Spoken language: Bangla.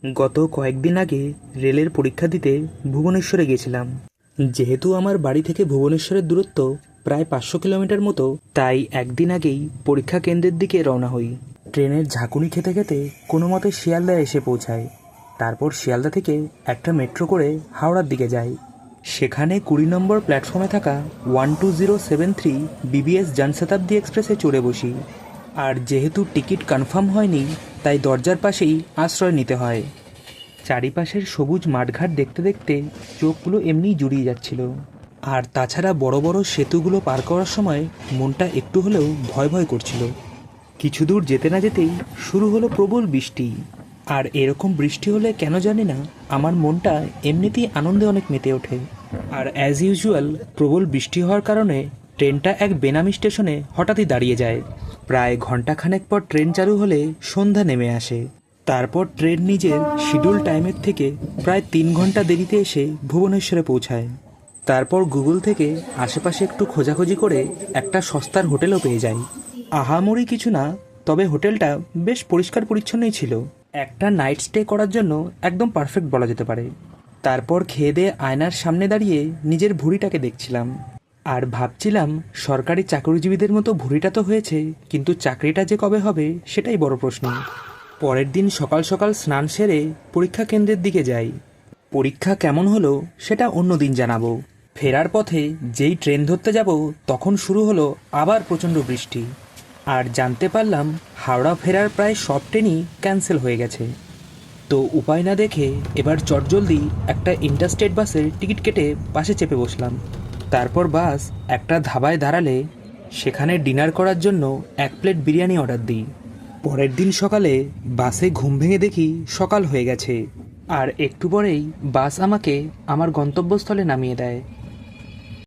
গত কয়েকদিন আগে রেলের পরীক্ষা দিতে ভুবনেশ্বরে গেছিলাম। যেহেতু আমার বাড়ি থেকে ভুবনেশ্বরের দূরত্ব প্রায় 500 কিলোমিটার মতো, তাই একদিন আগেই পরীক্ষা কেন্দ্রের দিকে রওনা হই। ট্রেনের ঝাঁকুনি খেতে খেতে কোনো মতে শিয়ালদা এসে পৌঁছায়। তারপর শিয়ালদা থেকে একটা মেট্রো করে হাওড়ার দিকে যাই। সেখানে 20 নম্বর প্ল্যাটফর্মে থাকা 12073 বিবিএস জনশতাব্দী এক্সপ্রেসে চড়ে বসি। আর যেহেতু টিকিট কনফার্ম হয়নি, তাই দরজার পাশেই আশ্রয় নিতে হয়। চারিপাশের সবুজ মাঠঘাট দেখতে দেখতে চোখগুলো এমনিই জুড়িয়ে যাচ্ছিল। আর তাছাড়া বড় বড় সেতুগুলো পার করার সময় মনটা একটু হলেও ভয় ভয় করছিল। কিছু দূর যেতে না যেতেই শুরু হলো প্রবল বৃষ্টি। আর এরকম বৃষ্টি হলে কেন জানি না আমার মনটা এমনিতেই আনন্দে অনেক মেতে ওঠে। আর অ্যাজ ইউজুয়াল প্রবল বৃষ্টি হওয়ার কারণে ট্রেনটা এক বেনামি স্টেশনে হঠাৎই দাঁড়িয়ে যায়। প্রায় ঘন্টাখানেক পর ট্রেন চালু হলে সন্ধ্যা নেমে আসে। তারপর ট্রেন নিজের শিডিউল টাইমের থেকে প্রায় 3 ঘন্টা দেরিতে এসে ভুবনেশ্বরে পৌঁছায়। তারপর গুগল থেকে আশেপাশে একটু খোঁজাখুঁজি করে একটা সস্তার হোটেলও পেয়ে যাই। আহামরি কিছু না, তবে হোটেলটা বেশ পরিষ্কার পরিচ্ছন্নই ছিল। একটা নাইট স্টে করার জন্য একদম পারফেক্ট বলা যেতে পারে। তারপর খেয়ে দিয়ে আয়নার সামনে দাঁড়িয়ে নিজের ভুঁড়িটাকে দেখছিলাম আর ভাবছিলাম, সরকারি চাকরিজীবীদের মতো ভুঁড়িটা তো হয়েছে, কিন্তু চাকরিটা যে কবে হবে সেটাই বড় প্রশ্ন। পরের দিন সকাল সকাল স্নান সেরে পরীক্ষা কেন্দ্রের দিকে যাই। পরীক্ষা কেমন হলো সেটা অন্য দিন জানাবো। ফেরার পথে যেই ট্রেন ধরতে যাব তখন শুরু হলো আবার প্রচণ্ড বৃষ্টি। আর জানতে পারলাম হাওড়া ফেরার প্রায় সব ট্রেনই ক্যান্সেল হয়ে গেছে। তো উপায় না দেখে এবার চটজলদি একটা ইন্টারস্টেট বাসের টিকিট কেটে বাসে চেপে বসলাম। তারপর বাস একটা ধাবায় দাঁড়ালে সেখানে ডিনার করার জন্য 1 প্লেট বিরিয়ানি অর্ডার দিই। পরের দিন সকালে বাসে ঘুম ভেঙে দেখি সকাল হয়ে গেছে। আর একটু পরেই বাস আমাকে আমার গন্তব্যস্থলে নামিয়ে দেয়।